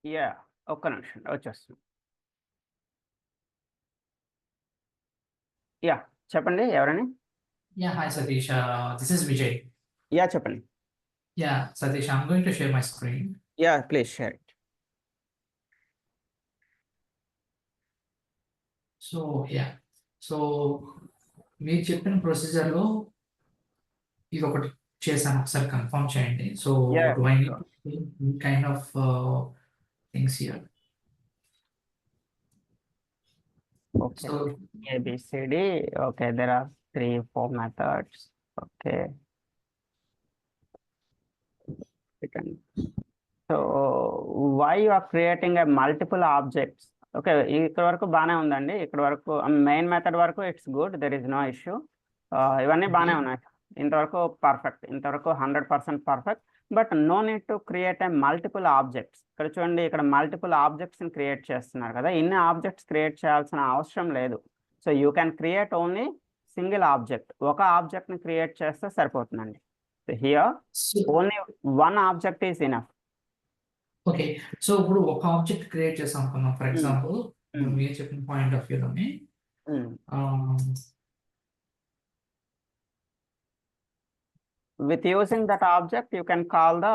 Yeah ఒక్క నిమిషం వచ్చేస్తుంది. యా చెప్పండి ఎవరని? Yeah, hi Satish. This is Vijay. Yeah చెప్పండి. Yeah, Satish, I'm going to share my screen. Yeah please share it. So, yeah. So, మీరు చెప్పిన ప్రొసీజర్లో ఇది ఒకటి చేశాను, ఒకసారి కన్ఫర్మ్ చేయండి. So Yeah, do I sure. Need kind of things here. Okay. So ABCD. Okay, there are 3-4 methods. Okay. So why you are creating a multiple objects? Okay ఇక్కడ వరకు బాగానే ఉందండి. ఇక్కడ వరకు మెయిన్ మెథడ్ వరకు it's good, there is no issue. ఇవన్నీ బాగానే ఉన్నాయి. ఇంతవరకు పర్ఫెక్ట్, ఇంతవరకు 100% perfect. But no need to create a multiple objects. ఇక్కడ చూడండి, ఇక్కడ మల్టిపుల్ ఆబ్జెక్ట్స్ని క్రియేట్ చేస్తున్నారు కదా, ఇన్ని ఆబ్జెక్ట్స్ క్రియేట్ చేయాల్సిన అవసరం లేదు. So you can create only single object. ఒక ఆబ్జెక్ట్ని క్రియేట్ చేస్తే సరిపోతుందండి. Here only one object is enough. Okay, so ఇప్పుడు ఒక ఆబ్జెక్ట్ క్రియేట్ చేసాం అనుకున్నాం. ఫర్ ఎగ్జాంపుల్ మీరు చెప్పిన పాయింట్ ఆఫ్ వ్యూలోనే with using that object you can call the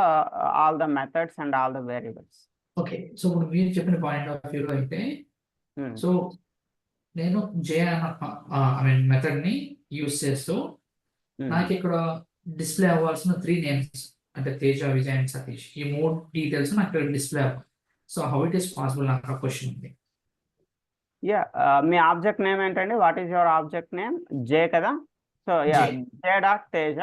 all the methods and all the variables. Okay, so ఇప్పుడు మీరు చెప్పిన పాయింట్ ఆఫ్ వ్యూలో అయితే సో నేను జే అన్న మెథడ్ ని యూస్ చేస్తూ నాకు ఇక్కడ డిస్ప్లే అవ్వాల్సిన 3 నేమ్స్ అంటే తేజ, విజయ్ అండ్ సతీష్, ఈ 3 డీటెయిల్స్ నాకు ఇక్కడ డిస్ప్లే అవ్వాలి. So how it is possible, నాకు క్వశ్చన్ ఉంది. యా మీ ఆబ్జెక్ట్ నేమ్ ఏంటండి? What is your object name? J కదా. So yeah J dot Teja.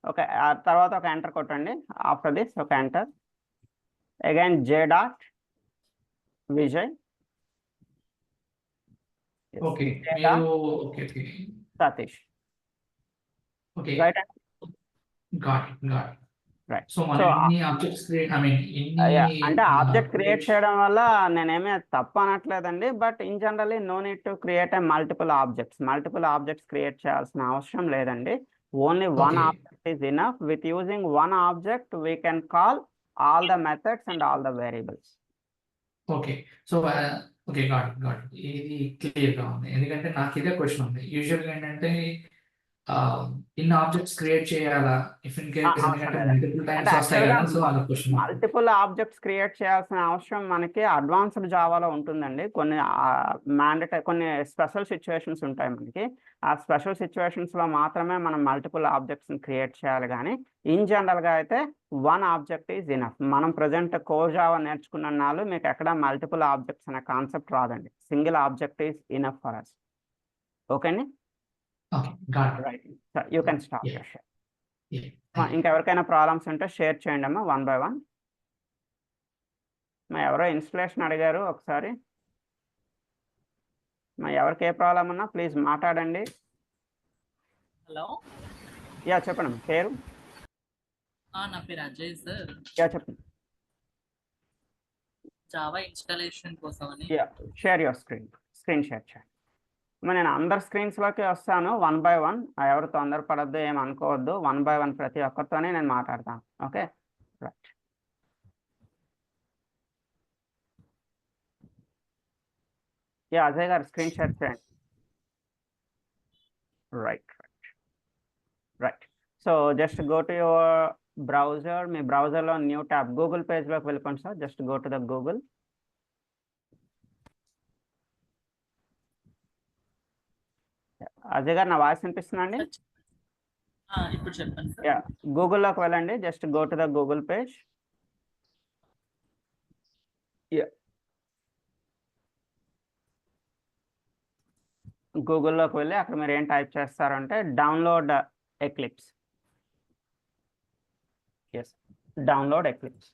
Okay, ఆ తర్వాత ఒక ఎంటర్ కొట్టండి. ఆఫ్టర్ దిస్ ఒక enter again J dot Vijay. Okay, Satish. Okay, right. Got it. Right. So మనం ఇన్ని ఆబ్జెక్ట్స్ క్రియేట్ అంటే ఆబ్జెక్ట్ క్రియేట్ చేయడం వల్ల నేనేమీ తప్పు అనట్లేదండి. But in generally no need to create a multiple objects create చేయాల్సిన అవసరం లేదండి. Only one object is enough. With using one object we can call all the methods and all the variables. Okay, so okay, got ఇది clear గా ఉంది. ఎందుకంటే నాకు ఇదే question ఉంది. యూజువల్గా ఏంటంటే ఇన్ని ఆబ్జెక్ట్స్ క్రియేట్ చేయాలా, ఇఫ్ ఇన్ కేస్ ఎందుకంటే మల్టిపుల్ టైమ్స్ వస్తాయి కదా, సో అది క్వశ్చన్. మల్టిపుల్ ఆబ్జెక్ట్స్ క్రియేట్ చేయాల్సిన అవసరం మనకి అడ్వాన్స్డ్ జావాలో ఉంటుందండి. కొన్ని స్పెషల్ సిచ్యువేషన్స్ ఉంటాయి మనకి. ఆ స్పెషల్ సిచ్యువేషన్స్ లో మాత్రమే మనం మల్టిపుల్ ఆబ్జెక్ట్స్ ని క్రియేట్ చేయాలి. కానీ ఇన్ జనరల్ గా అయితే వన్ ఆబ్జెక్ట్ ఈజ్ ఇనఫ్. మనం ప్రజెంట్ కోర్ జావా నేర్చుకున్న నాళ్ళు మీకు ఎక్కడ మల్టిపుల్ ఆబ్జెక్ట్స్ అనే కాన్సెప్ట్ రాదండి. Single object is enough for us. Okay అండి. Okay, got it. Right. So you can stop your share. Yeah. ఇంకెవరికైనా ప్రాబ్లమ్స్ ఉంటే షేర్ చేయండి అమ్మా, 1 by 1. ఎవరో ఇన్స్టలేషన్ అడిగారు ఒకసారి. ఎవరికి ఏ ప్రాబ్లం ఉన్నా ప్లీజ్ మాట్లాడండి. హలో, యా చెప్పండి. పేరు? నా పేరు అజయ్ సార్. యా చెప్పండి. జావా ఇన్స్టాలేషన్ కోసం అని. Yeah share your screen share చేయండి. నేను అందరు స్క్రీన్స్లోకి వస్తాను 1 by 1. ఎవరు తొందరపడద్దు, ఏం అనుకోవద్దు. 1 by 1 ప్రతి ఒక్కరితోనే నేను మాట్లాడతాను. Okay, right. యా అజయ్ గారు స్క్రీన్ షేర్ చేయండి. Right. So just go to your browser. మీ బ్రౌజర్లో న్యూ ట్యాబ్ గూగుల్ పేజ్లోకి వెళ్ళిపోండి sir. Just go to the Google. Ajay గారు నా వాయిస్ వినిపిస్తుందండి? ఇప్పుడు చెప్పండి సార్. యా గూగుల్లోకి వెళ్ళండి. Just go to the Google page. గూగుల్లోకి వెళ్ళి అక్కడ మీరు ఏం టైప్ చేస్తారంటే download Eclipse. Yes, download Eclipse.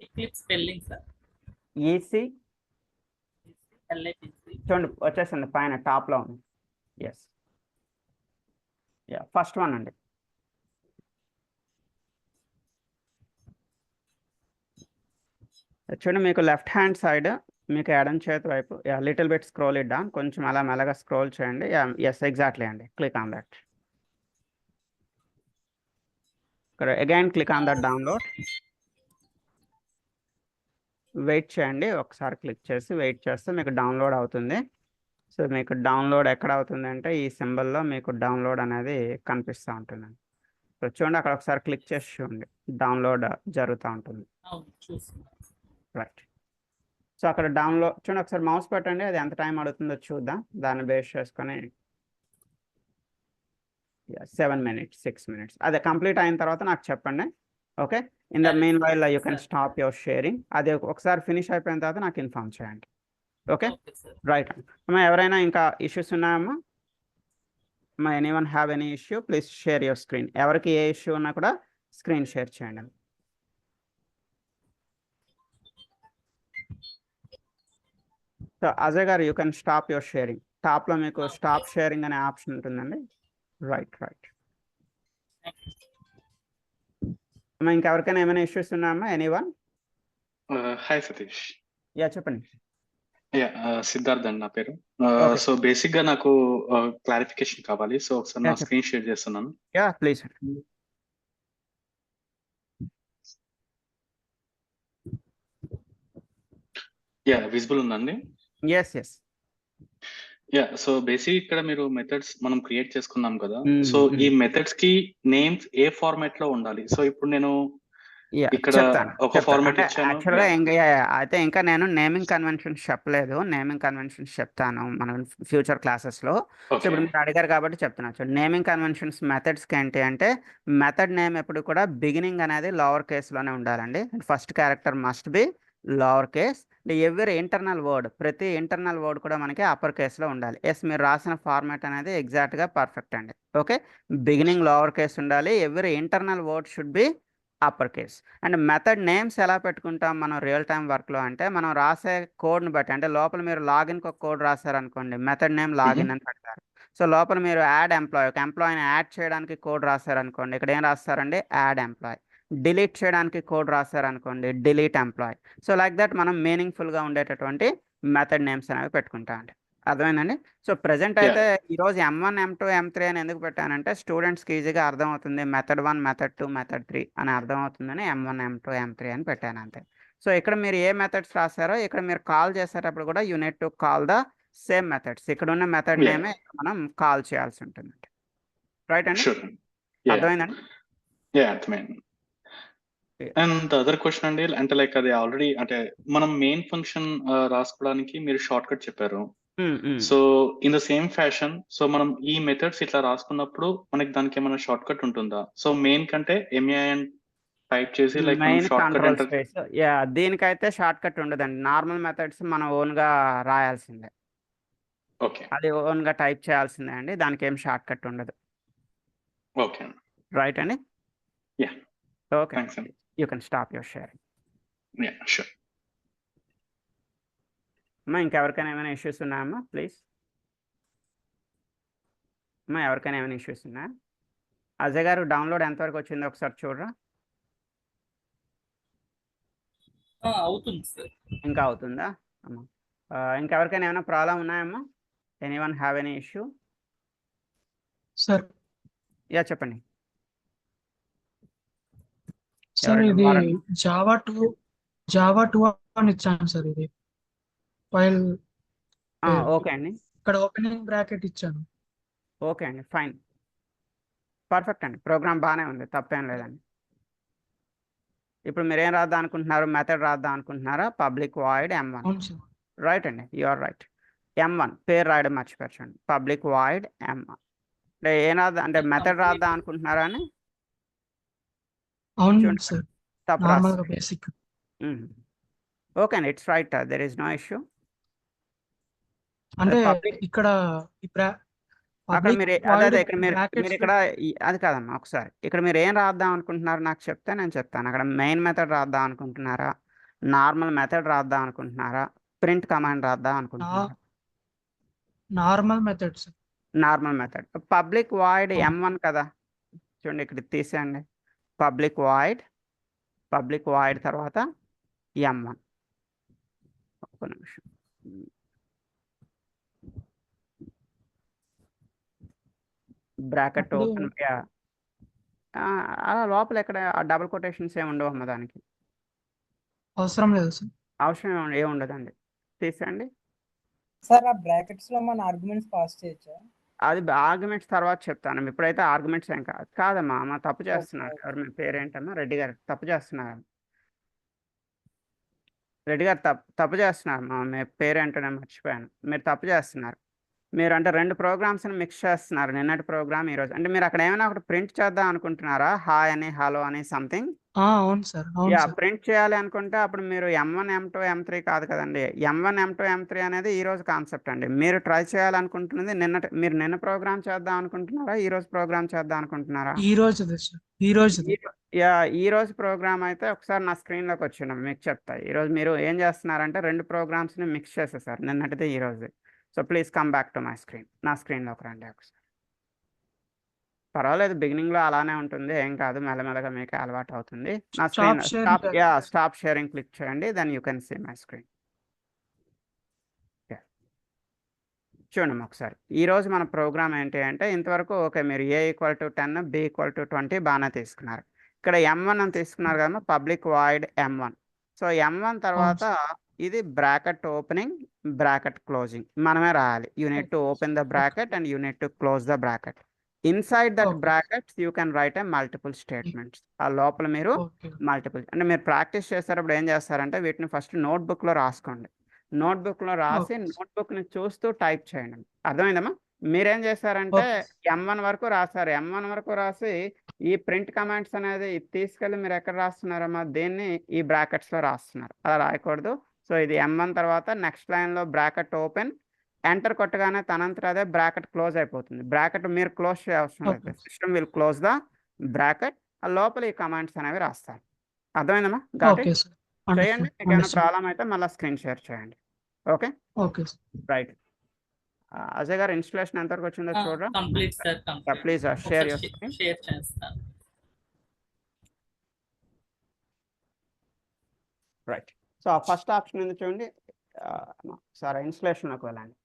Eclipse spelling sir? EC చూడండి వచ్చేసింది పైన టాప్లో ఉంది. ఎస్, యా ఫస్ట్ వన్ అండి. చూడండి మీకు లెఫ్ట్ హ్యాండ్ సైడ్ మీకు ఎడం చేతి వైపు little bit scroll it down. కొంచెం అలా మెల్లగా స్క్రోల్ చేయండి. ఎస్ ఎగ్జాక్ట్లీ అండి. Click on that. Again click on that download. Wait చేయండి, ఒకసారి క్లిక్ చేసి వెయిట్ చేస్తే మీకు డౌన్లోడ్ అవుతుంది. సో మీకు డౌన్లోడ్ ఎక్కడ అవుతుంది అంటే ఈ సింబల్లో మీకు డౌన్లోడ్ అనేది కనిపిస్తూ ఉంటుందండి. సో చూడండి, అక్కడ ఒకసారి క్లిక్ చేసి చూడండి, డౌన్లోడ్ జరుగుతూ ఉంటుంది. అవును చూస్తున్నాను. రైట్. సో అక్కడ డౌన్లోడ్ చూడండి, ఒకసారి మౌస్ పెట్టండి, అది ఎంత టైం అడుగుతుందో చూద్దాం. దాన్ని బేస్ చేసుకొని 7 minutes 6 minutes అదే కంప్లీట్ అయిన తర్వాత నాకు చెప్పండి. ఓకే, ఇన్ ద సరే, మీన్ వైల్ యూ సరే. Can stop your sharing. అది ఒకసారి ఫినిష్ అయిపోయిన తర్వాత నాకు ఇన్ఫార్మ్ చేయండి. Okay, okay sir. రైట్. అమ్మా ఎవరైనా ఇంకా ఇష్యూస్ ఉన్నాయమ్మా? అమ్మా anyone have any issue please share your screen. ఎవరికి ఏ ఇష్యూ ఉన్నా కూడా స్క్రీన్ షేర్ చేయండి. సో అజయ్ గారు, you can stop your sharing. టాప్లో మీకు స్టాప్ షేరింగ్ అనే ఆప్షన్ ఉంటుందండి. రైట్. అమ్మా ఇంకెవరికైనా ఏమైనా ఇష్యూస్ ఉన్నాయమ్మా? ఎనీవన్? హాయ్ సతీష్. యా చెప్పండి. సిద్ధార్థ్ అండి నా పేరు. Okay. సో బేసిక్ గా నాకు క్లారిఫికేషన్ కావాలి. సో ఒకసారి నా Yeah, స్క్రీన్ షేర్ చేస్తున్నాను. Yeah please. విజిబుల్ ఉందండి. ఎస్. సో బేసిక్ ఇక్కడ మీరు మెథడ్స్ మనం క్రియేట్ చేసుకున్నాం కదా. Mm, సో ఈ మెథడ్స్ కి నేమ్స్ ఏ ఫార్మాట్ లో ఉండాలి? సో ఇప్పుడు నేను ఇక్కడ ఒక ఫార్మాట్ ఇచ్చాను. యాక్చువల్గా అయితే ఇంకా నేను నేమింగ్ కన్వెన్షన్స్ చెప్పలేదు. నేమింగ్ కన్వెన్షన్స్ చెప్తాను మనం ఫ్యూచర్ క్లాసెస్లో. సో ఇప్పుడు మీరు అడిగారు కాబట్టి చెప్తున్నా. చూడండి, నేమింగ్ కన్వెన్షన్స్ మెథడ్స్కి ఏంటి అంటే మెథడ్ నేమ్ ఎప్పుడు కూడా బిగినింగ్ అనేది లోవర్ కేస్లోనే ఉండాలండి. First character must be lower case. Every internal word, ప్రతి ఇంటర్నల్ వర్డ్ కూడా మనకి అప్పర్ కేస్లో ఉండాలి. ఎస్, మీరు రాసిన ఫార్మాట్ అనేది ఎగ్జాక్ట్గా పర్ఫెక్ట్ అండి. ఓకే, బిగినింగ్ లోవర్ కేస్ ఉండాలి, every internal word should be upper case. And method names ఎలా పెట్టుకుంటాం మనం రియల్ టైం వర్క్లో అంటే మనం రాసే కోడ్ని బట్టి, అంటే లోపల మీరు లాగిన్కి ఒక కోడ్ రాశారనుకోండి, మెథడ్ నేమ్ లాగిన్ అని పెడతారు. సో లోపల మీరు యాడ్ ఎంప్లాయ్, ఒక ఎంప్లాయీని యాడ్ చేయడానికి కోడ్ రాశారనుకోండి, ఇక్కడ ఏం రాస్తారండి? Add employee. డిలీట్ చేయడానికి కోడ్ రాశారనుకోండి, delete employee. So like that మనం మీనింగ్ఫుల్గా ఉండేటటువంటి మెథడ్ నేమ్స్ అనేవి పెట్టుకుంటాం అండి. అర్థమైందండి? సో ప్రజెంట్ అయితే ఈరోజు M1 M2 M3 అని ఎందుకు పెట్టానంటే స్టూడెంట్స్కి ఈజీగా అర్థమవుతుంది. మెథడ్ 1 మెథడ్ 2 మెథడ్ 3 అని అర్థమవుతుందని M1 M2 M3 అని పెట్టాను అంతే. సో ఇక్కడ మీరు ఏ మెథడ్స్ రాశారో ఇక్కడ మీరు కాల్ చేసేటప్పుడు కూడా you need to call the same methods. ఇక్కడ ఉన్న మెథడ్ నేమే మనం కాల్ చేయాల్సి ఉంటుంది. రైట్ అండి? అర్థమైందండి? అర్థమైంది. అండ్ అదర్ క్వశ్చన్ అండి, అంటే లైక్ అది ఆల్రెడీ అంటే మనం మెయిన్ ఫంక్షన్ రాసుకోవడానికి మీరు షార్ట్ కట్ చెప్పారు. So in the same fashion, so మనం ఈ మెథడ్స్ ఇట్లా రాసుకున్నప్పుడు మనకి దానికి ఏమైనా షార్ట్ కట్ ఉంటుందా? సో మెయిన్ కంటే MEIN టైప్ చేసి లైక్ షార్ట్ కట్ దీనికైతే షార్ట్ కట్ ఉండదండి. నార్మల్ మెథడ్స్ మనం ఓన్ గా రాయాల్సిందే. ఓకే, అది ఓన్ గా టైప్ చేయాల్సిందే అండి, దానికి ఏం షార్ట్ కట్ ఉండదు. ఓకే రైట్ అండి? ఓకే, థ్యాంక్స్ అండి. You can stop your sharing. Sure. అమ్మా ఇంకెవరికైనా ఏమైనా ఇష్యూస్ ఉన్నాయమ్మా? ప్లీజ్ అమ్మా, ఎవరికైనా ఏమైనా ఇష్యూస్ ఉన్నాయా? అజయ్ గారు, డౌన్లోడ్ ఎంతవరకు వచ్చిందో ఒకసారి చూడరా. అవుతుంది సార్. ఇంకా అవుతుందా అమ్మా? ఇంకెవరికైనా ఏమైనా ప్రాబ్లం ఉన్నాయమ్మా? Anyone have any issue? Sir yeah చెప్పండి. సార్ ఇది జావా 2 అని ఇచ్చాను సార్. ఇది ఫైల్ ఓకే అండి, ఇక్కడ ఓపెనింగ్ బ్రాకెట్ ఇచ్చాను. ఓకే అండి, ఫైన్, పర్ఫెక్ట్ అండి, ప్రోగ్రామ్ బాగానే ఉంది, తప్పేం లేదండి. ఇప్పుడు మీరు ఏం రాద్దాం అనుకుంటున్నారు? మెథడ్ రాద్దాం అనుకుంటున్నారా? Public void M1. అవును సార్. రైట్ అండి, యు ఆర్ రైట్. M1 పేరు రాయడం మర్చిపోయారు. పబ్లిక్ వాయిడ్ M1 అంటే ఏం రాద్దాం అంటే మెథడ్ రాద్దాం అనుకుంటున్నారా అని? అవును సార్, తప్పు నార్మల్ గా బేసిక్. ఓకే అండి, it's right, there is no issue. అంటే పబ్లిక్ ఇక్కడ అక్కడ మీరు అదే ఇక్కడ మీరు ఇక్కడ అది కాదమ్మా, ఒకసారి ఇక్కడ మీరు ఏం రాద్దాం అనుకుంటున్నారు నాకు చెప్తే నేను చెప్తాను. అక్కడ మెయిన్ మెథడ్ రాద్దాం అనుకుంటున్నారా? నార్మల్ మెథడ్ రాద్దాం అనుకుంటున్నారా? ప్రింట్ కమాండ్ రాద్దాం అనుకుంటున్నారా? Normal method sir. Normal method. Public void M1 కదా, చూడండి ఇక్కడ తీసేయండి. పబ్లిక్ వాయిడ్ తర్వాత M1. ఒక్క నిమిషం, బ్రాకెట్ ఓపెన్. అలా లోపల ఎక్కడ డబుల్ కొటేషన్స్ ఏమి ఉండవు అమ్మ దానికి. అవసరం లేదు సార్. అవసరం ఏముండదండి, తీసేయండి. సార్ ఆ బ్రాకెట్స్ లో మన ఆర్గ్యుమెంట్స్ పాస్ చేయొచ్చా? అది ఆర్గ్యుమెంట్స్ తర్వాత చెప్తాను, ఇప్పుడైతే ఆర్గ్యుమెంట్స్ ఏం కాదమ్మా. అమ్మ తప్పు ఓకే చేస్తున్నారు. ఎవరు మీ పేరేంటమ్మా? రెడ్డి గారు తప్పు చేస్తున్నారు. రెడ్డి గారు తప్పు చేస్తున్నారు. మీ పేరేంటో నేను మర్చిపోయాను. మీరు తప్పు చేస్తున్నారు. మీరు అంటే 2 ప్రోగ్రామ్స్ని మిక్స్ చేస్తున్నారు, నిన్నటి ప్రోగ్రామ్ ఈరోజు. అంటే మీరు అక్కడ ఏమైనా ఒకటి ప్రింట్ చేద్దాం అనుకుంటున్నారా? హాయ్ అని, హలో అని సంథింగ్. అవును సార్, అవును యా, సార్. ప్రింట్ చేయాలి అనుకుంటే అప్పుడు మీరు M1 M2 M3 కాదు కదండి. M1 M2 M3 అనేది ఈ రోజు కాన్సెప్ట్ అండి. మీరు ట్రై చేయాలనుకుంటున్నది మీరు నిన్న ప్రోగ్రామ్ చేద్దాం అనుకుంటున్నారా, ఈ రోజు ప్రోగ్రామ్ చేద్దాం అనుకుంటున్నారా? ఈ రోజుది సార్, ఈ రోజుది. యా, ఈ రోజు ప్రోగ్రామ్ అయితే ఒకసారి నా స్క్రీన్లోకి వచ్చిండ మీకు చెప్తా. ఈరోజు మీరు ఏం చేస్తున్నారంటే 2 ప్రోగ్రామ్స్ని మిక్స్ చేసేసారు, నిన్నటిది ఈ రోజు. So please come back to my screen. నా స్క్రీన్లోకి రండి ఒకసారి. పర్వాలేదు, బిగినింగ్లో అలానే ఉంటుంది, ఏం కాదు, మెల్లమెల్లగా మీకు అలవాటు అవుతుంది. నా స్క్రీన్ స్టాప్ షేరింగ్ క్లిక్ చేయండి, then you can see my screen. చూడండి ఒకసారి. ఈరోజు మన ప్రోగ్రామ్ ఏంటి అంటే, ఇంతవరకు ఓకే, మీరు A = 10 B = 20 బాగానే తీసుకున్నారు. ఇక్కడ M1 అని తీసుకున్నారు కదా, public void M1. So M1 తర్వాత ఇది బ్రాకెట్ ఓపెనింగ్, బ్రాకెట్ క్లోజింగ్ మనమే రాయాలి. You need to open the bracket and you need to close the bracket. Inside that brackets you can right A multiple statements. ఆ లోపల మీరు multiple అంటే మీరు practice చేసేటప్పుడు ఏం చేస్తారంటే, వీటిని ఫస్ట్ నోట్బుక్లో రాసుకోండి. నోట్బుక్లో రాసి నోట్బుక్ని చూస్తూ టైప్ చేయండి. అర్థమైందమ్మా? మీరేం చేశారంటే M1 వరకు రాశారు. M1 వరకు రాసి ఈ ప్రింట్ కమాండ్స్ అనేది తీసుకెళ్ళి మీరు ఎక్కడ రాస్తున్నారమ్మా? దీన్ని ఈ బ్రాకెట్స్లో రాస్తున్నారు. అలా రాయకూడదు. సో ఇది M1 తర్వాత నెక్స్ట్ లైన్లో బ్రాకెట్ ఓపెన్, ఎంటర్ కొట్టగానే తనంతట అదే బ్రాకెట్ క్లోజ్ అయిపోతుంది. బ్రాకెట్ మీరు క్లోజ్ చేయవలసిన లేదు, system will close the bracket. ఆ లోపల ఈ కమాండ్స్ అనేవి రాస్తారు. అర్థమైందమ్మా? చేయండి. మీకు ఏమైనా ప్రాబ్లం అయితే మళ్ళీ స్క్రీన్ షేర్ చేయండి. Okay right. అజయ్ గారు, ఇన్స్టలేషన్ ఎంతవరకు వచ్చిందో చూడరా? Complete sir, please share your screen. Share చేస్తాను. రైట్. సో ఫస్ట్ ఆప్షన్ ఉంది చూడండి. సారీ, ఇన్స్టలేషన్లోకి వెళ్ళండి.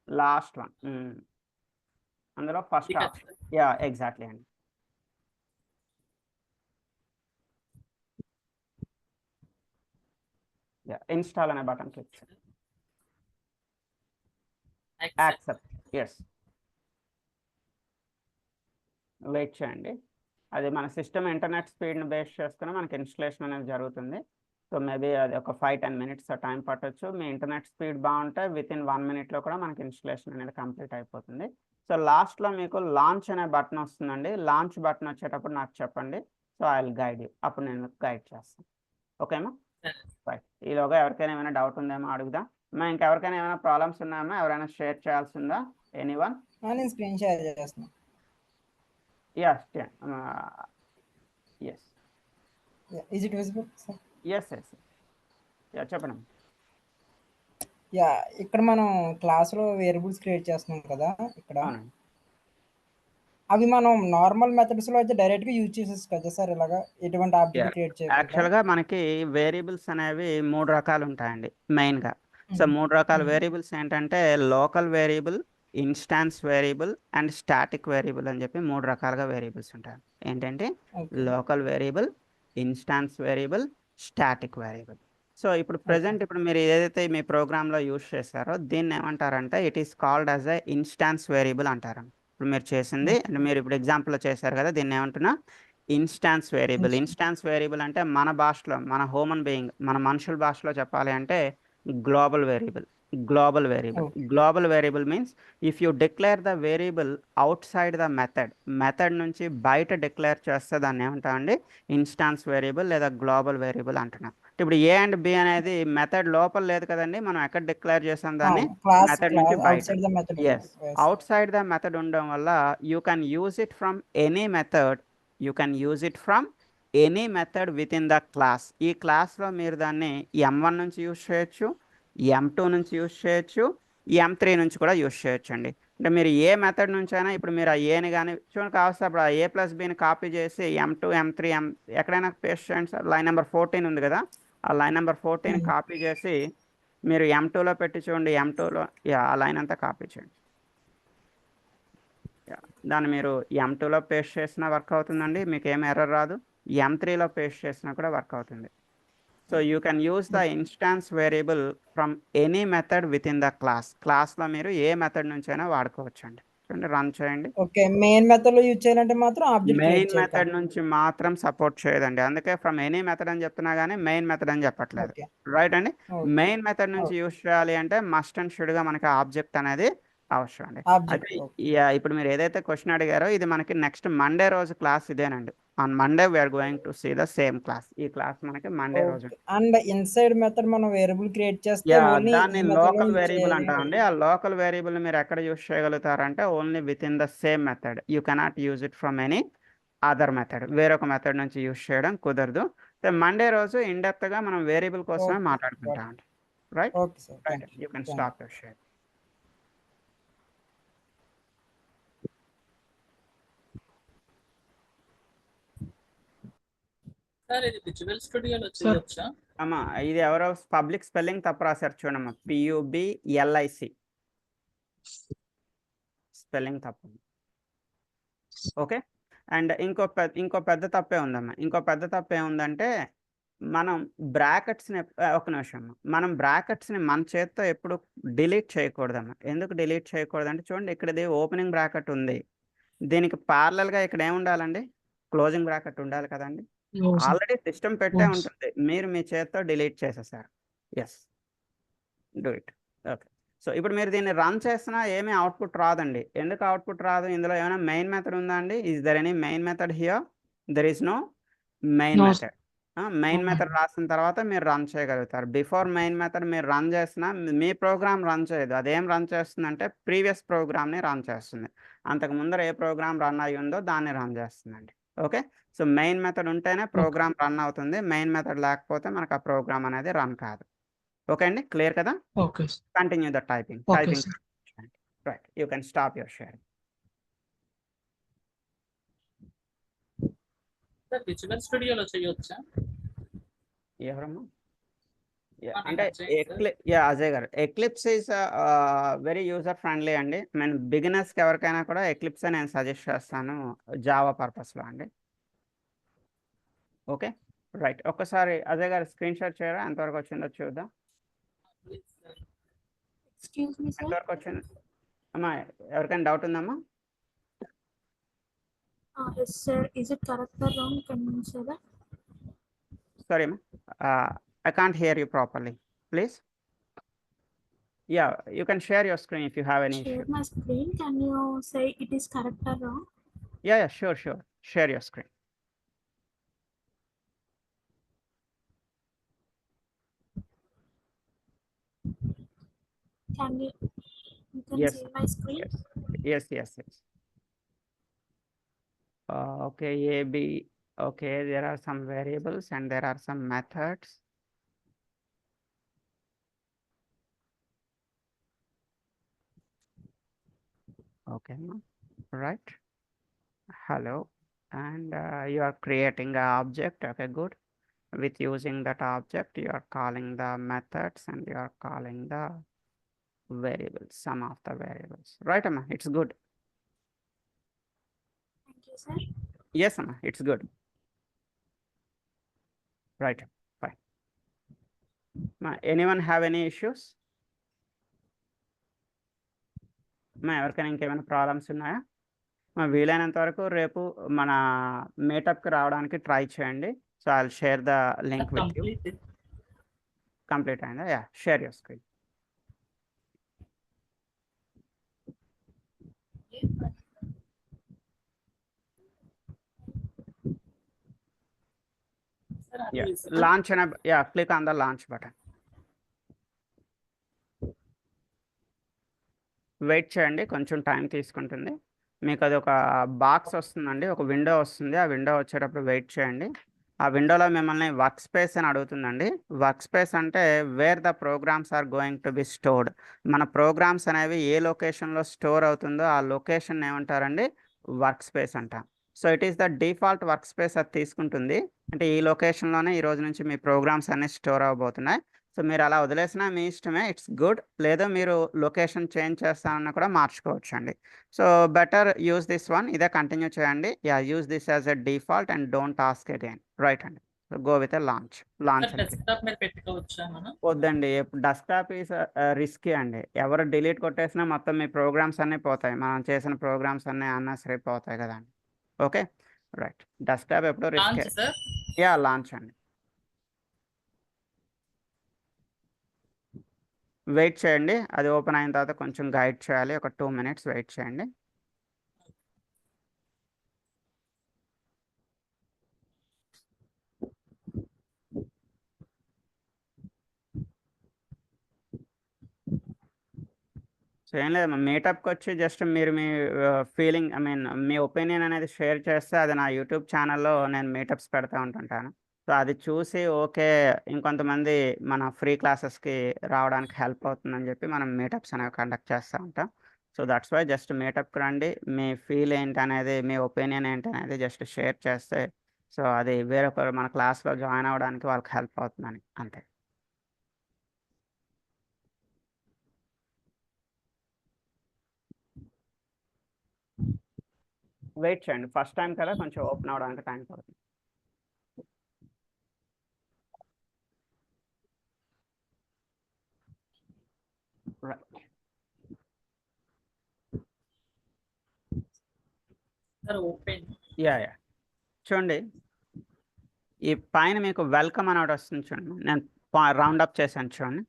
లాస్ట్ వన్, అందులో ఫస్ట్ ఆప్షన్. యా, ఎగ్జాక్ట్లీ అండి. ఇన్స్టాల్ అనే బటన్ క్లిక్ చేయండి. Accept, yes. వెయిట్ చేయండి. అది మన సిస్టమ్ ఇంటర్నెట్ స్పీడ్ని బేస్ చేసుకుని మనకి ఇన్స్టలేషన్ అనేది జరుగుతుంది. సో మేబీ అది ఒక 5-10 మినిట్స్ టైం పట్టొచ్చు. మీ ఇంటర్నెట్ స్పీడ్ బాగుంటే వితిన్ 1 మినిట్లో కూడా మనకి ఇన్స్టలేషన్ అనేది కంప్లీట్ అయిపోతుంది. సో లాస్ట్లో మీకు లాంచ్ అనే బటన్ వస్తుందండి. లాంచ్ బటన్ వచ్చేటప్పుడు నాకు చెప్పండి. So I will guide you. అప్పుడు నేను గైడ్ చేస్తాను. ఓకేమా? రైట్. ఈలోగా ఎవరికైనా ఏమైనా డౌట్ ఉందేమో అడుగుదా? ఇంకెవరికైనా ఏమైనా ప్రాబ్లమ్స్ ఉన్నాయమ్మా? ఎవరైనా షేర్ చేయాల్సిందా? ఎనీవన్? నేను స్క్రీన్ షేర్ చేస్తున్నాను. yes. Is it visible, sir? yes. చెప్పండి. ఇక్కడ మనం క్లాస్లో వేరియబుల్స్ క్రియేట్ చేస్తున్నాం కదా. ఇక్కడ అవునండి. అవి మనం నార్మల్ మెథడ్స్లో అయితే డైరెక్ట్గా యూజ్ చేసేసి కదా సార్, ఇలాగా ఎటువంటి ఆబ్జెక్ట్ క్రియేట్ చేయాలి. యాక్చువల్గా మనకి వేరియబుల్స్ అనేవి 3 రకాలు ఉంటాయండి మెయిన్గా. సో 3 రకాల వేరియబుల్స్ ఏంటంటే, local variable, instance variable and static variable అని చెప్పి 3 రకాలుగా వేరియబుల్స్ ఉంటాయి. ఏంటంటే local variable, instance variable, static variable. So ఇప్పుడు ప్రెసెంట్ ఇప్పుడు మీరు ఏదైతే మీ ప్రోగ్రాంలో యూజ్ చేస్తారో దీన్ని ఏమంటారంటే, it is called as a instance variable అంటారు. ఇప్పుడు మీరు చేసింది అంటే మీరు ఇప్పుడు ఎగ్జాంపుల్లో చేశారు కదా, దీన్ని ఏమంటున్నా? Instance variable. ఇన్స్టాన్స్ వేరియబుల్ అంటే మన భాషలో, మన హ్యూమన్ బీయింగ్, మన మనుషుల భాషలో చెప్పాలి అంటే global variable. Global variable means if you declare the variable outside the method నుంచి బయట డిక్లేర్ చేస్తే దాన్ని ఏమంటామండి? ఇన్స్టాన్స్ వేరియబుల్ లేదా గ్లోబల్ వేరియబుల్ అంటున్నాం. ఇప్పుడు ఏ అండ్ బి అనేది మెథడ్ లోపల లేదు కదండి, మనం ఎక్కడ డిక్లేర్ చేసాం దాన్ని? మెథడ్ నుంచి బయట. అవుట్ సైడ్ ద మెథడ్ ఉండడం వల్ల you can use it from any method with in the class. ఈ క్లాస్లో మీరు దాన్ని M1 నుంచి యూజ్ చేయొచ్చు, M2 నుంచి యూజ్ చేయొచ్చు, M3 నుంచి కూడా యూజ్ చేయొచ్చు అండి. అంటే మీరు ఏ మెథడ్ నుంచి అయినా, ఇప్పుడు మీరు ఆ ఏని కానీ చూడండి, కావస్తే అప్పుడు ఆ A+Bని కాపీ చేసి M2 M3 ఎక్కడైనా పేస్ట్ చేయండి సార్. లైన్ నెంబర్ 14 ఉంది కదా, ఆ లైన్ నెంబర్ 14 కాపీ చేసి మీరు M2లో పెట్టి చూడండి. M2లో ఆ లైన్ అంతా కాపీ చేయండి. దాన్ని మీరు M2లో పేస్ట్ చేసినా వర్క్ అవుతుందండి, మీకు ఏం ఎర్రర్ రాదు. M3లో పేస్ట్ చేసినా కూడా వర్క్ అవుతుంది. So you can use the instance variable from any method with in the క్లాస్లో మీరు ఏ మెథడ్ నుంచైనా వాడుకోవచ్చు అండి. చూడండి, రన్ చేయండి. ఓకే, మెయిన్ మెథడ్ లో యూజ్ చేయాలంటే మాత్రం ఆబ్జెక్ట్ క్రియేట్ మెయిన్ చేయాలి. మెథడ్ నుంచి మాత్రం సపోర్ట్ చేయదండి, అందుకే ఫ్రమ్ ఎనీ మెథడ్ అని చెప్తున్నా కానీ మెయిన్ మెథడ్ అని చెప్పట్లేదు. ఓకే రైట్ అండి. ఓకే మెయిన్ మెథడ్ నుంచి యూజ్ చేయాలి అంటే మస్ట్ అండ్ షుడ్గా మనకి ఆబ్జెక్ట్ అనేది అవసరం అండి. ఆబ్జెక్ట్. అయితే ఇప్పుడు మీరు ఏదైతే క్వశ్చన్ అడిగారో ఇది మనకి నెక్స్ట్ మండే రోజు క్లాస్ ఇదేనండి. On Monday we're going to see the same class. ఈ క్లాస్ మనకి మండే రోజు. అండ్ ఇన్సైడ్ మెథడ్ మనం వేరియబుల్ క్రియేట్ చేస్తే ఓన్లీ దాన్ని లోకల్ వేరియబుల్ అంటామండి. ఆ లోకల్ వేరియబుల్ మీరు ఎక్కడ యూజ్ చేయగలుగుతారంటే only within the same method. You cannot use it from any other method. వేరొక మెథడ్ నుంచి యూజ్ చేయడం కుదరదు. మండే రోజు ఇన్ డెప్త్ గా మనం వేరియబుల్ కోసమే మాట్లాడుకుంటామండి. Right, okay sir. Right. You can stop your share. Sir ఇది విజువల్ స్టూడియోలో చేయొచ్చా? అమ్మా, ఇది ఎవరో పబ్లిక్ స్పెల్లింగ్ తప్పు రాశారు చూడమ్మా. PUBLIC స్పెల్లింగ్ తప్పు. ఓకే. అండ్ ఇంకో పెద్ద తప్పే ఉందమ్మా. ఇంకో పెద్ద తప్పు ఏముందంటే మనం బ్రాకెట్స్ని ఒక నిమిషం, మనం బ్రాకెట్స్ని మన చేత్తో ఎప్పుడు డిలీట్ చేయకూడదమ్మా. ఎందుకు డిలీట్ చేయకూడదంటే చూడండి, ఇక్కడ ఇది ఓపెనింగ్ బ్రాకెట్ ఉంది, దీనికి ప్యారలల్గా ఇక్కడ ఏముండాలండి, క్లోజింగ్ బ్రాకెట్ ఉండాలి కదండి. ఆల్రెడీ సిస్టమ్ పెట్టే ఉంటుంది, మీరు మీ చేత్తో డిలీట్ చేసేసారు. Yes, do it. Okay. So ఇప్పుడు మీరు దీన్ని రన్ చేసినా ఏమీ అవుట్పుట్ రాదండి. ఎందుకు అవుట్పుట్ రాదు? ఇందులో ఏమైనా మెయిన్ మెథడ్ ఉందా అండి? Is there any main method here? There is no main method. Main method రాసిన తర్వాత మీరు రన్ చేయగలుగుతారు. బిఫోర్ మెయిన్ మెథడ్ మీరు రన్ చేసినా మీ ప్రోగ్రామ్ రన్ చేయదు. అదేం రన్ చేస్తుందంటే ప్రీవియస్ ప్రోగ్రామ్ని రన్ చేస్తుంది. అంతకు ముందర ఏ ప్రోగ్రామ్ రన్ అయ్యి ఉందో దాన్ని రన్ చేస్తుందండి. ఓకే. సో మెయిన్ మెథడ్ ఉంటేనే ప్రోగ్రామ్ రన్ అవుతుంది. మెయిన్ మెథడ్ లేకపోతే మనకు ఆ ప్రోగ్రామ్ అనేది రన్ కాదు. ఓకే అండి, క్లియర్ కదా? Okay continue the typing. Okay sir. Right, you can stop your sharing. Sir visual స్టూడియోలో చేయొచ్చా? ఎవరమ్మా? Ah, అంటే అజయ్ గారు, eclipse is very user friendly అండి. నేను బిగినర్స్కి ఎవరికైనా కూడా ఎక్లిప్స్ నేను సజెస్ట్ చేస్తాను జావా పర్పస్లో అండి. Okay, right. ఒక్కసారి అజయ్ గారు స్క్రీన్ షాట్ చేయరా, ఎంతవరకు వచ్చిందో చూద్దాం. Excuse me, sir. ఎంతవరకు వచ్చింది అమ్మా? ఎవరికైనా డౌట్ ఉందమ్మా? Yes, sir. Is it correct or wrong? Can you say that? Sorry, ma. I can't hear you properly. Please. Yeah, you can share your screen if you have any Share issue. my screen. Can you say it is correct or wrong? Yeah, sure. Share your screen. Can you can Yes. see my screen? Yes. Okay, AB. Okay, there are some variables and there are some methods. Okay, right. Hello, and you are creating an object. Okay, good. With using that object, you are calling the methods and you are calling the variables, some of the variables. Right, Amma? It's good. Thank you, sir. Yes, Amma, it's good. Right, fine. Anyone have any issues? ఎవరికైనా ఇంకేమైనా problems ఉన్నాయా? వీలైనంత వరకు రేపు మన మీటప్కి రావడానికి try చేయండి. So I will share the link with you. Complete అయిందా? Yeah, share your screen. Launch and click on the launch button. Wait చేయండి, కొంచెం టైం తీసుకుంటుంది. మీకు అది ఒక బాక్స్ వస్తుందండి, ఒక విండో వస్తుంది. ఆ విండో వచ్చేటప్పుడు వెయిట్ చేయండి. ఆ విండోలో మిమ్మల్ని వర్క్ స్పేస్ అని అడుగుతుందండి. వర్క్ స్పేస్ అంటే where the programs are going to be stored. మన ప్రోగ్రామ్స్ అనేవి ఏ లొకేషన్లో స్టోర్ అవుతుందో ఆ లొకేషన్ ఏమంటారండి? వర్క్ స్పేస్ అంటాం. So it is the default work space అది తీసుకుంటుంది. అంటే ఈ లొకేషన్లోనే ఈ రోజు నుంచి మీ ప్రోగ్రామ్స్ అన్నీ స్టోర్ అవ్వబోతున్నాయి. సో మీరు అలా వదిలేసినా మీ ఇష్టమే, ఇట్స్ గుడ్. లేదా మీరు లొకేషన్ చేంజ్ చేస్తానన్నా కూడా మార్చుకోవచ్చు అండి. So better use this one. ఇదే కంటిన్యూ చేయండి. Use this as a default and don't task again. Right అండి, go with launch launch sir అని డెస్క్టాప్ మీద పెట్టుకోవచ్చా మనం? వద్దండి, డెస్క్టాప్ ఈస్ రిస్కీ అండి. ఎవరు డిలీట్ కొట్టేసినా మొత్తం మీ ప్రోగ్రామ్స్ అన్నీ పోతాయి, మనం చేసిన ప్రోగ్రామ్స్ అన్నీ అన్నెసరీ పోతాయి కదండి. ఓకే రైట్, డెస్క్టాప్ ఎప్పుడు రిస్కే. Launch sir. యా లాంచ్ అండి. వెయిట్ చేయండి, అది ఓపెన్ అయిన తర్వాత కొంచెం గైడ్ చేయాలి, ఒక 2 minutes వెయిట్ చేయండి. సో ఏం లేదు, మీటప్కి వచ్చి జస్ట్ మీరు మీ ఫీలింగ్, మీ ఒపీనియన్ అనేది షేర్ చేస్తే అది నా యూట్యూబ్ ఛానల్లో నేను మీటప్స్ పెడతా ఉంటుంటాను. సో అది చూసి ఓకే ఇంకొంతమంది మన ఫ్రీ క్లాసెస్కి రావడానికి హెల్ప్ అవుతుందని చెప్పి మనం మీటప్స్ అనేవి కండక్ట్ చేస్తూ ఉంటాం. సో దట్స్ వై జస్ట్ మీటప్కి రండి, మీ ఫీల్ ఏంటి అనేది, మీ ఒపీనియన్ ఏంటి అనేది జస్ట్ షేర్ చేస్తే సో అది వేరొకరు మన క్లాస్లో జాయిన్ అవ్వడానికి వాళ్ళకి హెల్ప్ అవుతుందని, అంతే. వెయిట్ చేయండి, ఫస్ట్ టైం కదా కొంచెం ఓపెన్ అవ్వడానికి టైం పడుతుంది. Sir open. యా చూడండి, ఈ పైన మీకు వెల్కమ్ అని ఒకటి వస్తుంది చూడండి, నేను రౌండ్ అప్ చేశాను చూడండి,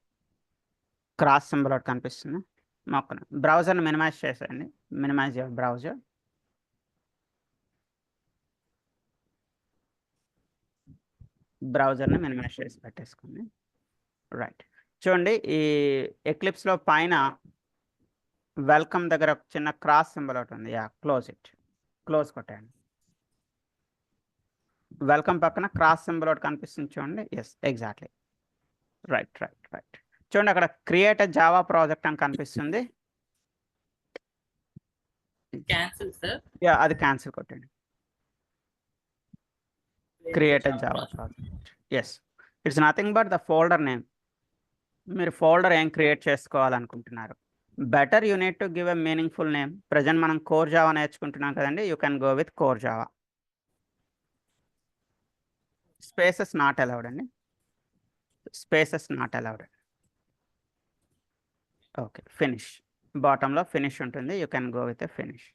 క్రాస్ సింబల్ ఒకటి కనిపిస్తుంది. మొక్కన బ్రౌజర్ని మినిమైజ్ చేసేయండి, మినిమైజ్ యువర్ బ్రౌజర్. బ్రౌజర్ని మినిమైజ్ చేసి పెట్టేసుకోండి. రైట్, చూడండి ఈ ఎక్లిప్స్లో పైన వెల్కమ్ దగ్గర ఒక చిన్న క్రాస్ సింబల్ ఒకటి ఉంది. యా క్లోజ్ ఇట్, క్లోజ్ కొట్టండి. వెల్కమ్ పక్కన క్రాస్ సింబల్ ఒకటి కనిపిస్తుంది చూడండి. Yes exactly, right right right. చూడండి అక్కడ క్రియేట్ జావా ప్రాజెక్ట్ అని కనిపిస్తుంది. Cancel sir. యా అది క్యాన్సిల్ కొట్టండి. Create Java project, yes it's nothing but the folder name. మీరు ఫోల్డర్ ఏం క్రియేట్ చేసుకోవాలనుకుంటున్నారు. Better you need to give a meaningful name. Present మనం కోర్ జావా నేర్చుకుంటున్నాం కదండి, you can go with core Java. Spaces not allowed అండి, spaces not allowed. Okay finish, బాటంలో finish ఉంటుంది, you can go with a finish.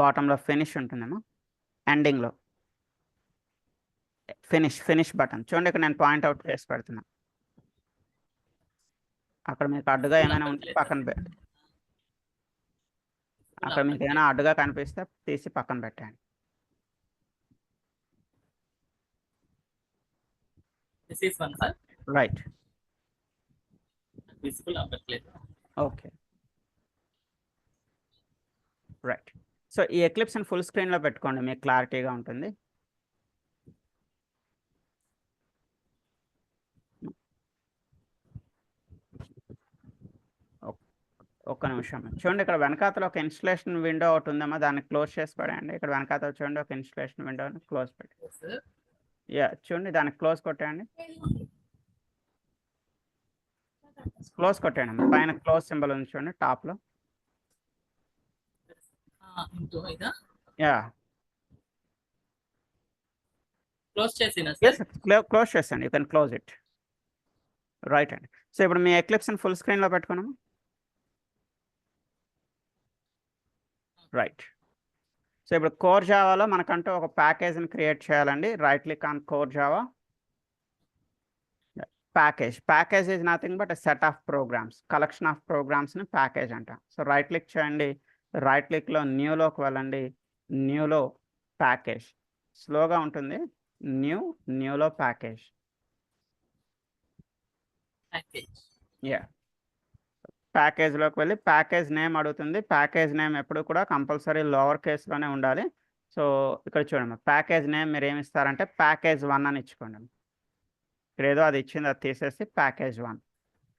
బాటంలో finish ఉంటుందేమో, ఎండింగ్లో finish button చూడండి. ఇక్కడ నేను పాయింట్అవుట్ చేసి పెడుతున్నా, అక్కడ మీకు అడ్డుగా ఏమైనా ఉంటే పక్కన పెట్టి, అక్కడ మీకు ఏమైనా అడ్డుగా కనిపిస్తే తీసి పక్కన పెట్టండి. This is one sir. Right, visible అవ్వట్లేదు. Okay right. సో ఈ ఎక్లిప్స్ని ఫుల్ స్క్రీన్లో పెట్టుకోండి, మీకు క్లారిటీగా ఉంటుంది. ఒక్క నిమిషం చూడండి, ఇక్కడ వెనకాతలో ఒక ఇన్స్టలేషన్ విండో ఒకటి ఉందమ్మా, దాన్ని క్లోజ్ చేసి పడేయండి. ఇక్కడ వెనకాతలో చూడండి ఒక ఇన్స్టలేషన్ విండోని క్లోజ్ పెట్టి, యా చూడండి దాన్ని క్లోజ్ కొట్టేయండి. క్లోజ్ కొట్టేయండి, పైన క్లోజ్ సింబల్ ఉంది చూడండి టాప్లో. యా క్లోజ్ చేసినా సార్. క్లోజ్ చేసండి, you can close it. Right అండి. సో ఇప్పుడు మీ ఎక్లిప్స్ని ఫుల్ స్క్రీన్లో పెట్టుకున్నాము. రైట్, సో ఇప్పుడు కోర్ జావాలో మనకంటూ ఒక ప్యాకేజ్ని క్రియేట్ చేయాలండి. Right click on core Java. Package is nothing but a set of programs, collection of ప్రోగ్రామ్స్ని ప్యాకేజ్ అంట. సో రైట్ క్లిక్ చేయండి, రైట్ క్లిక్లో న్యూలోకి వెళ్ళండి, న్యూలో ప్యాకేజ్, స్లోగా ఉంటుంది, న్యూలో ప్యాకేజ్. యా ప్యాకేజ్లోకి వెళ్ళి ప్యాకేజ్ నేమ్ అడుగుతుంది. ప్యాకేజ్ నేమ్ ఎప్పుడు కూడా కంపల్సరీ లోవర్ కేస్లోనే ఉండాలి. సో ఇక్కడ చూడండి, ప్యాకేజ్ నేమ్ మీరు ఏమి ఇస్తారంటే ప్యాకేజ్ 1 అని ఇచ్చుకోండి. ఇక్కడ ఏదో అది ఇచ్చింది, అది తీసేసి ప్యాకేజ్ 1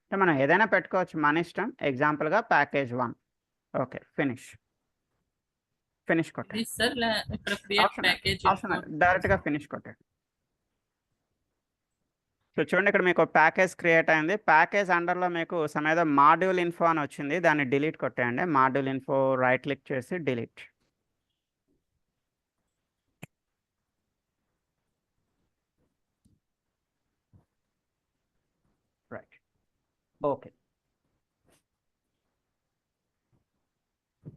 అంటే మనం ఏదైనా పెట్టుకోవచ్చు, మన ఇష్టం. ఎగ్జాంపుల్గా ప్యాకేజ్ 1. ఓకే ఫినిష్ కొట్టండి. డైరెక్ట్గా ఫినిష్ కొట్టండి. సో చూడండి ఇక్కడ మీకు ప్యాకేజ్ క్రియేట్ అయింది. ప్యాకేజ్ అండర్లో మీకు ఏదో మాడ్యూల్ ఇన్ఫో అని వచ్చింది, దాన్ని డిలీట్ కొట్టేయండి. మాడ్యూల్ ఇన్ఫో రైట్ క్లిక్ చేసి డిలీట్. ఓకే.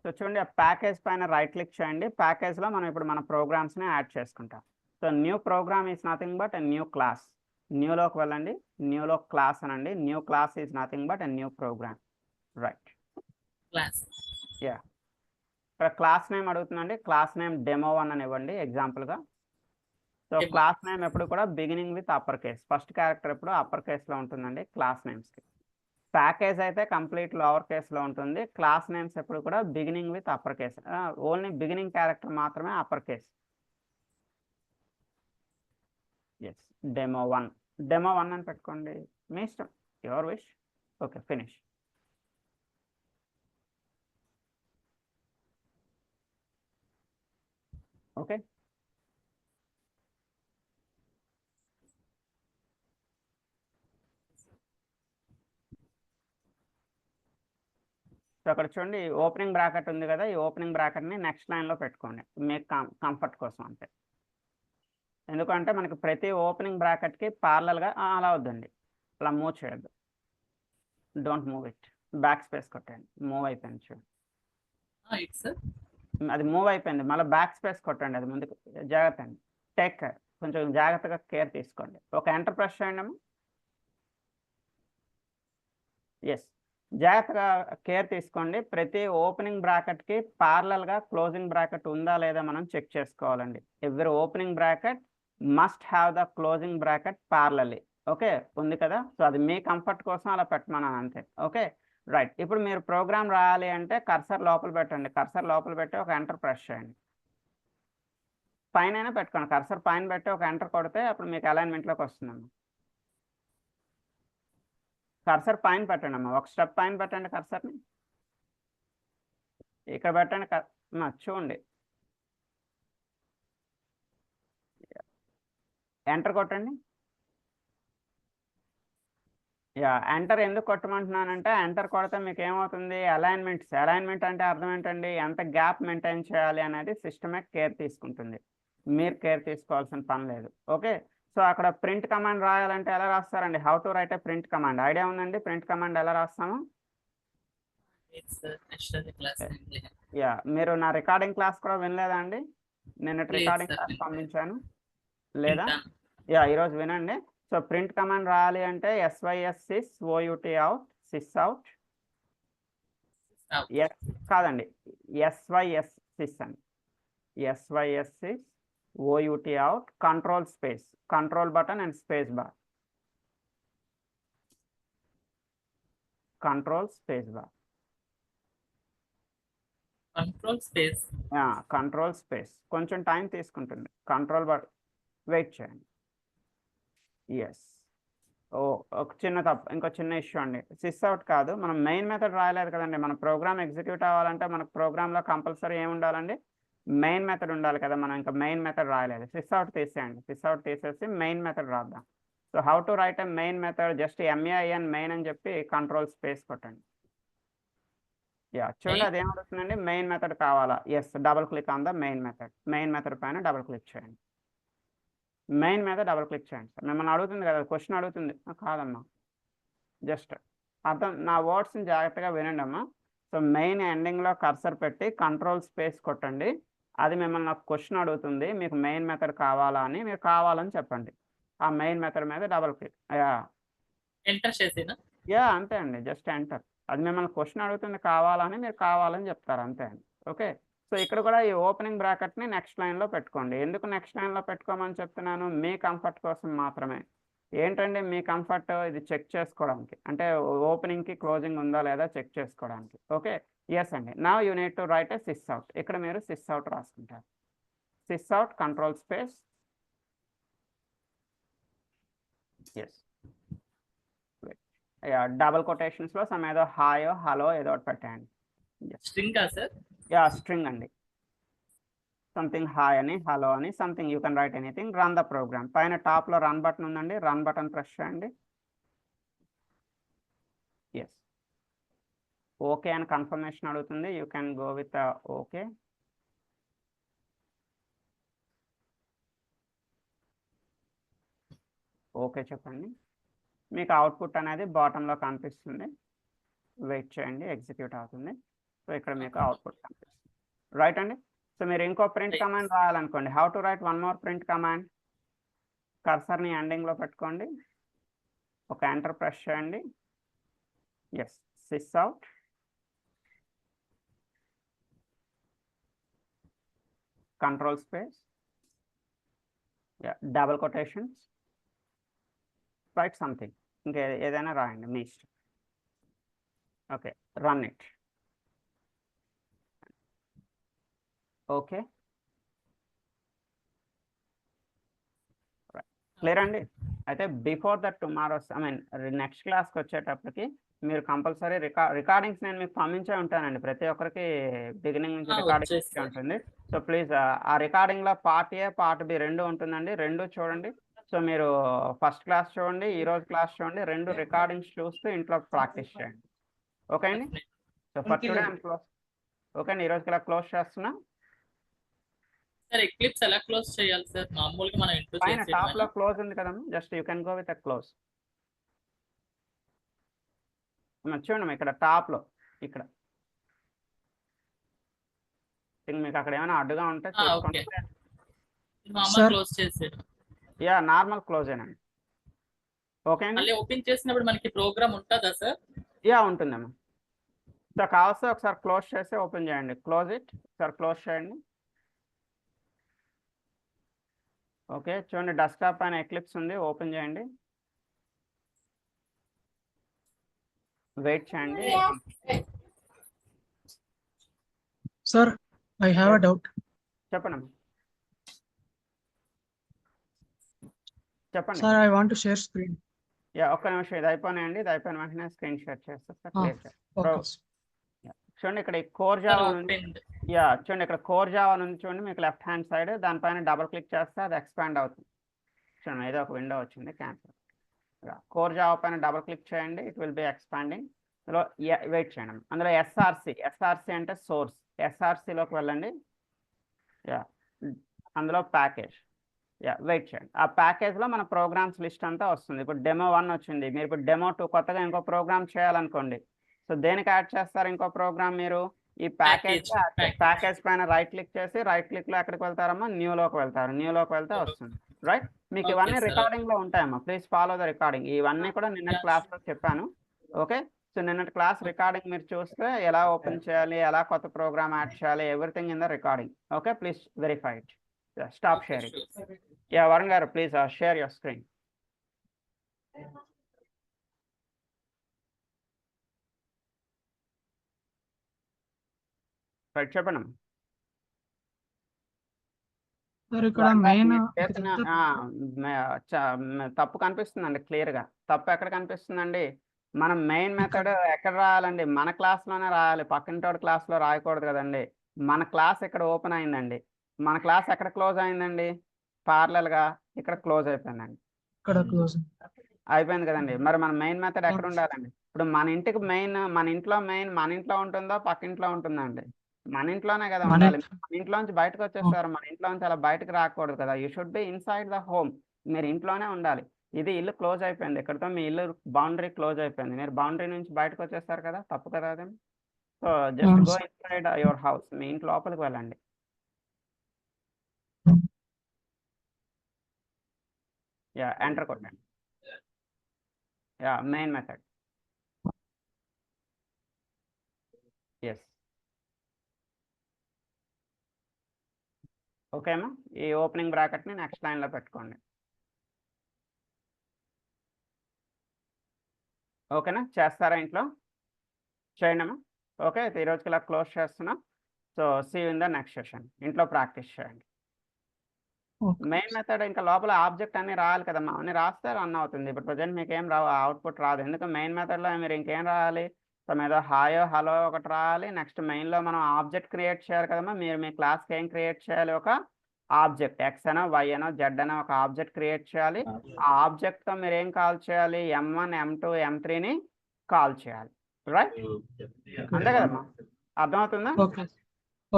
సో చూడండి, ఆ ప్యాకేజ్ పైన రైట్ క్లిక్ చేయండి. ప్యాకేజ్లో మనం ఇప్పుడు మన ప్రోగ్రామ్స్ని యాడ్ చేసుకుంటాం. So new program is nothing but a new class. న్యూలోకి వెళ్ళండి, న్యూలో క్లాస్ అనండి. New class is nothing but a new program. Right. Class. Yeah, ఇక్కడ క్లాస్ నేమ్ అడుగుతుందండి. క్లాస్ నేమ్ డెమో1 అని ఇవ్వండి ఎగ్జాంపుల్గా. So Demo. క్లాస్ నేమ్ ఎప్పుడు కూడా beginning with upper case, first character ఎప్పుడు అప్పర్ కేస్లో ఉంటుందండి క్లాస్ నేమ్స్కి. ప్యాకేజ్ అయితే కంప్లీట్ లోవర్ కేస్లో ఉంటుంది. క్లాస్ నేమ్స్ ఎప్పుడు కూడా beginning with upper case, only beginning character మాత్రమే అప్పర్ కేస్. ఎస్, డెమో1 అని పెట్టుకోండి, మీ ఇష్టం, your wish. Okay, finish. Okay, so అక్కడ చూడండి ఓపెనింగ్ బ్రాకెట్ ఉంది కదా, ఈ ఓపెనింగ్ బ్రాకెట్ని నెక్స్ట్ లైన్లో పెట్టుకోండి మీకు కంఫర్ట్ కోసం అంతే. ఎందుకంటే మనకి ప్రతి ఓపెనింగ్ బ్రాకెట్కి ప్యారలల్గా అలా వద్దండి, అలా మూవ్ చేయొద్దు. Don't move it, back space కొట్టండి. మూవ్ అయిపోయింది చూడండి, ఇట్స్ సార్. అది మూవ్ అయిపోయింది. మళ్ళీ బ్యాక్ స్పేస్ కొట్టండి, అది ముందుకు. జాగ్రత్త అండి, టేక్ కేర్, కొంచెం జాగ్రత్తగా కేర్ తీసుకోండి. ఒక ఎంటర్ ప్రెస్ చేయండి అమ్మా. ఎస్, జాగ్రత్తగా కేర్ తీసుకోండి. ప్రతి ఓపెనింగ్ బ్రాకెట్కి ప్యారలల్గా క్లోజింగ్ బ్రాకెట్ ఉందా లేదా మనం చెక్ చేసుకోవాలండి. Every opening bracket must have the closing bracket parallelly. Okay, ఉంది కదా. సో అది మీ కంఫర్ట్ కోసం అలా పెట్టమన్నాను అంతే. Okay, right. ఇప్పుడు మీరు ప్రోగ్రామ్ రాయాలి అంటే కర్సర్ లోపల పెట్టండి. కర్సర్ లోపల పెట్టి ఒక ఎంటర్ ప్రెస్ చేయండి. పైన పెట్టుకోండి, కర్సర్ పైన పెట్టి ఒక ఎంటర్ కొడితే అప్పుడు మీకు అలైన్మెంట్లోకి వస్తుందమ్మా. కర్సర్ పైన పెట్టండి అమ్మా, ఒక స్టెప్ పైన పెట్టండి కర్సర్ని. ఇక్కడ పెట్టండి, చూడండి, ఎంటర్ కొట్టండి. యా, ఎంటర్ ఎందుకు కొట్టమంటున్నానంటే ఎంటర్ కొడితే మీకు ఏమవుతుంది, అలైన్మెంట్ అంటే అర్థం ఏంటండి, ఎంత గ్యాప్ మెయింటైన్ చేయాలి అనేది సిస్టమే కేర్ తీసుకుంటుంది, మీరు కేర్ తీసుకోవాల్సిన పని లేదు. ఓకే, సో అక్కడ ప్రింట్ కమాండ్ రాయాలంటే ఎలా రాస్తారండి, how to write a print command idea ఉందండి? ప్రింట్ కమాండ్ ఎలా రాస్తాము? యా, మీరు నా రికార్డింగ్ క్లాస్ కూడా వినలేదా అండి? నిన్నటి రికార్డింగ్ క్లాస్ పంపించాను లేదా? యా, ఈరోజు వినండి. సో ప్రింట్ కమాండ్ రాయాలి అంటే SYS sys OUT out, sys out. కాదండి, SYS sys అండి, SYS sys OUT out, control space, control button and space bar, control space bar, control space. కొంచెం టైం తీసుకుంటుంది, కంట్రోల్ బటన్ వెయిట్ చేయండి. Yes, ఒక చిన్న తప్పు, ఇంకో చిన్న ఇష్యూ అండి. సిస్ అవుట్ కాదు, మనం మెయిన్ మెథడ్ రాయలేదు కదండి. మన ప్రోగ్రామ్ ఎగ్జిక్యూట్ అవ్వాలంటే మనకు ప్రోగ్రాంలో కంపల్సరీ ఏమి ఉండాలండి, మెయిన్ మెథడ్ ఉండాలి కదా. మనం ఇంకా మెయిన్ మెథడ్ రాయలేదు. సిస్ అవుట్ తీసేయండి, సిస్ అవుట్ తీసేసి మెయిన్ మెథడ్ రాద్దాం. So how to write a main method, just MAIN main అని చెప్పి కంట్రోల్ స్పేస్ కొట్టండి. యా, చూడండి అది ఏమవుతుందండి, మెయిన్ మెథడ్ కావాలా? Yes, double click on the main method. Main method పైన డబుల్ క్లిక్ చేయండి. మెయిన్ మీద డబుల్ క్లిక్ చేయండి సార్. మిమ్మల్ని అడుగుతుంది కదా, క్వశ్చన్ అడుగుతుంది. కాదమ్మా, జస్ట్ అర్థం, నా వర్డ్స్ని జాగ్రత్తగా వినండి అమ్మా. సో మెయిన్ ఎండింగ్లో కర్సర్ పెట్టి కంట్రోల్ స్పేస్ కొట్టండి. అది మిమ్మల్ని ఒక క్వశ్చన్ అడుగుతుంది, మీకు మెయిన్ మెథడ్ కావాలా అని. మీరు కావాలని చెప్పండి. ఆ మెయిన్ మెథడ్ మీద డబుల్ క్లిక్. యా, అంతే అండి, జస్ట్ ఎంటర్. అది మిమ్మల్ని క్వశ్చన్ అడుగుతుంది కావాలని, మీరు కావాలని చెప్తారు అంతే అండి. ఓకే, సో ఇక్కడ కూడా ఈ ఓపెనింగ్ బ్రాకెట్ని నెక్స్ట్ లైన్లో పెట్టుకోండి. ఎందుకు నెక్స్ట్ లైన్లో పెట్టుకోమని చెప్తున్నాను, మీ కంఫర్ట్ కోసం మాత్రమే. ఏంటంటే మీ కంఫర్ట్ ఇది చెక్ చేసుకోవడానికి, అంటే ఓపెనింగ్కి క్లోజింగ్ ఉందా లేదా చెక్ చేసుకోవడానికి. ఓకే, ఎస్ అండి. Now you need to write a sysout. ఇక్కడ మీరు సిస్ అవుట్ రాసుకుంటారు. Sysout, control space. Yes, double కొటేషన్స్లో సమ్ ఏదో హాయో హలో ఏదో ఒకటి పెట్టండి. యా, స్ట్రింగ్ అండి. సంథింగ్ హాయ్ అని, హలో అని, something, you can write anything. Run the program. పైన టాప్లో రన్ బటన్ ఉందండి, రన్ బటన్ ప్రెస్ చేయండి. ఎస్, ఓకే అని కన్ఫర్మేషన్ అడుగుతుంది. You can go with okay. Okay చెప్పండి. మీకు అవుట్పుట్ అనేది బాటంలో కనిపిస్తుంది. వెయిట్ చేయండి, ఎగ్జిక్యూట్ అవుతుంది. సో ఇక్కడ మీకు అవుట్పుట్ కనిపిస్తుంది. రైట్ అండి. సో మీరు ఇంకో ప్రింట్ Right. కమాండ్ రాయాలనుకోండి. How to write one more print command. కర్సర్ని ఎండింగ్లో పెట్టుకోండి, ఒక ఎంటర్ ప్రెస్ చేయండి. Yes, sysout, control space, double quotations, write something, ఇంకా ఏదైనా రాయండి మీ ఇష్టం. Okay, run it. Okay, clear అండి. అయితే బిఫోర్ దట్ టుమారోస్ నెక్స్ట్ క్లాస్కి వచ్చేటప్పటికి మీరు కంపల్సరీ రికార్డింగ్స్ నేను మీకు పంపించే ఉంటానండి. ప్రతి ఒక్కరికి బిగినింగ్ నుంచి రికార్డింగ్ వచ్చేస్తాయి. ఉంటుంది. సో ప్లీజ్ ఆ రికార్డింగ్లో పార్ట్ ఏ పార్ట్ బి రెండు ఉంటుందండి, రెండు చూడండి. సో మీరు ఫస్ట్ క్లాస్ చూడండి, ఈ రోజు క్లాస్ చూడండి, రెండు రికార్డింగ్స్ చూస్తూ ఇంట్లో ప్రాక్టీస్ చేయండి. ఓకే అండి. So for today I'm close. Okay అండి, ఈ రోజుకి ఇలా క్లోజ్ చేస్తున్నా. సార్ ఎక్లిప్స్ ఎలా క్లోజ్ చేయాలి సార్? మామూలుగా మనం ఇంట్లో పైన టాప్ లో చేసేది క్లోజ్ ఉంది కదమ్మా, just you can go with a close. చూడండి ఇక్కడ టాప్ లో, ఇక్కడ మీకు అక్కడ ఏమైనా అడ్డుగా ఉంటే చూసుకోండి. ఓకే. మామూలు Sir. క్లోజ్ చేసేది. యా, నార్మల్ క్లోజ్ ఏనండి. ఓకే అండి. మళ్ళీ ఓపెన్ చేసినప్పుడు మనకి ప్రోగ్రామ్ ఉంటుందా సార్? యా, ఉంటుందమ్మా. సో కావస్తే ఒకసారి క్లోజ్ చేసి ఓపెన్ చేయండి. క్లోజ్ ఇట్, ఒకసారి క్లోజ్ చేయండి. ఓకే, చూడండి డెస్క్టాప్ పైన ఎక్లిప్స్ ఉంది, ఓపెన్ చేయండి. వెయిట్ చేయండి. Sir, I have a doubt. చెప్పండి చెప్పండి. Sir, I want to share screen. Yeah, ఒక్క నిమిషం, ఇది అయిపోయినాయండి. ఇది అయిపోయిన వెంటనే స్క్రీన్ షేర్ చేస్తా సార్. Ah, క్లియర్ చేయండి. Okay. చూడండి ఇక్కడ కోర్ జావా ఉంది. ఓపెన్. యా, చూడండి ఇక్కడ కోర్ జావా ఉంది చూడండి, మీకు లెఫ్ట్ హ్యాండ్ సైడ్ దానిపైన డబుల్ క్లిక్ చేస్తే అది ఎక్స్పాండ్ అవుతుంది. చూడండి ఏదో ఒక విండో వచ్చింది, క్యాన్సిల్. కోర్ జావా పైన డబుల్ క్లిక్ చేయండి, ఇట్ విల్ బి ఎక్స్పాండింగ్. అందులో వెయిట్ చేయండి, అందులో ఎస్ఆర్సి అంటే సోర్స్. ఎస్ఆర్సిలోకి వెళ్ళండి. యా, అందులో ప్యాకేజ్. యా, వెయిట్ చేయండి. ఆ ప్యాకేజ్లో మన ప్రోగ్రామ్స్ లిస్ట్ అంతా వస్తుంది. ఇప్పుడు డెమో 1 వచ్చింది, మీరు ఇప్పుడు డెమో 2 కొత్తగా ఇంకో ప్రోగ్రామ్ చేయాలనుకోండి. సో దేనికి యాడ్ చేస్తారు ఇంకో ప్రోగ్రామ్? మీరు ఈ ప్యాకేజ్ పైన రైట్ క్లిక్ చేసి, రైట్ క్లిక్లో ఎక్కడికి వెళ్తారమ్మా? న్యూలోకి వెళ్తారు. న్యూలోకి వెళ్తే వస్తుంది. రైట్, మీకు Okay, ఇవన్నీ sir. రికార్డింగ్లో ఉంటాయమ్మా. Please follow the recording. ఇవన్నీ కూడా నిన్నటి క్లాస్లో చెప్పాను. ఓకే, సో నిన్నటి క్లాస్ రికార్డింగ్ మీరు చూస్తే ఎలా ఓపెన్ చేయాలి, ఎలా కొత్త ప్రోగ్రామ్ యాడ్ చేయాలి, everything in the recording. Okay, please verify it. Stop sharing. Yeah, Varun గారు please share your screen. Right, చెప్పండి. Sir, ఇక్కడ మెయిన్ తప్పు కనిపిస్తుందండి క్లియర్గా. తప్పు ఎక్కడ కనిపిస్తుందండి? మనం మెయిన్ మెథడ్ ఎక్కడ రాయాలండి? మన క్లాస్లోనే రాయాలి, పక్కింటోడి క్లాస్లో రాయకూడదు కదండి. మన క్లాస్ ఇక్కడ ఓపెన్ అయిందండి, మన క్లాస్ ఎక్కడ క్లోజ్ అయిందండి? ప్యారలల్గా ఇక్కడ క్లోజ్ అయిపోయిందండి. ఇక్కడ క్లోజ్. అయిపోయింది కదండి. మరి మన మెయిన్ మెథడ్ ఎక్కడ ఉండాలండి? ఇప్పుడు మన ఇంటికి మెయిన్, మన ఇంట్లో ఉంటుందో పక్కింట్లో ఉంటుందండి? మన ఇంట్లోనే కదా మన ఉండాలి. మన ఇంట్లోంచి బయటకు వచ్చేస్తారు, మన ఇంట్లోంచి అలా బయటకు రాకూడదు కదా. You should be inside the home. మీరు ఇంట్లోనే ఉండాలి. ఇది ఇల్లు క్లోజ్ అయిపోయింది, ఇక్కడతో మీ ఇల్లు బౌండరీ క్లోజ్ అయిపోయింది. మీరు బౌండరీ నుంచి బయటకు వచ్చేస్తారు కదా, తప్పు కదా అది. సో జస్ట్ అవును go sir. Inside your house, మీ ఇంటి లోపలికి వెళ్ళండి. యా, ఎంటర్ కొట్టండి. Yeah, main method. ఎస్, ఓకేమా. ఈ ఓపెనింగ్ బ్రాకెట్ని నెక్స్ట్ లైన్లో పెట్టుకోండి. ఓకేనా, చేస్తారా ఇంట్లో? చేయండి అమ్మా. ఓకే, అయితే ఈ రోజుకి ఇలా క్లోజ్ చేస్తున్నాం. So see in the next session. ఇంట్లో ప్రాక్టీస్ చేయండి. Okay. మెయిన్ మెథడ్ ఇంకా లోపల ఆబ్జెక్ట్ అన్ని రాయాలి కదమ్మా, అన్ని రాస్తే రన్ అవుతుంది. ఇప్పుడు ప్రజెంట్ మీకు ఏం రావు, అవుట్పుట్ రాదు. ఎందుకు? మెయిన్ మెథడ్లో మీరు ఇంకేం రాయాలి? సో మీద హాయో హలో ఒకటి రాయాలి. నెక్స్ట్ మెయిన్లో మనం ఆబ్జెక్ట్ క్రియేట్ చేయాలి కదమ్మా. మీరు మీ క్లాస్కి ఏం క్రియేట్ చేయాలి? ఒక ఆబ్జెక్ట్, ఎక్స్ అనో వై అనో జెడ్ అనో ఒక ఆబ్జెక్ట్ క్రియేట్ చేయాలి. ఆ ఆబ్జెక్ట్తో మీరు ఏం కాల్ చేయాలి? M1 M2 M3ని కాల్ చేయాలి. రైట్, అంతే కదమ్మా. అర్థమవుతుందా? Okay.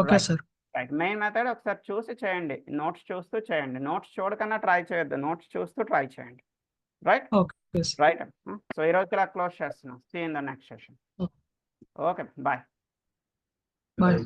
Okay sir. Right, main method ఒకసారి చూసి చేయండి, నోట్స్ చూస్తూ చేయండి. నోట్స్ చూడకన్నా ట్రై చేయొద్దు, నోట్స్ చూస్తూ ట్రై చేయండి. Right okay sir. Right. So ఈ రోజుకి ఇలా క్లోజ్ చేస్తున్నాం. See in the next session. Okay bye. Bye.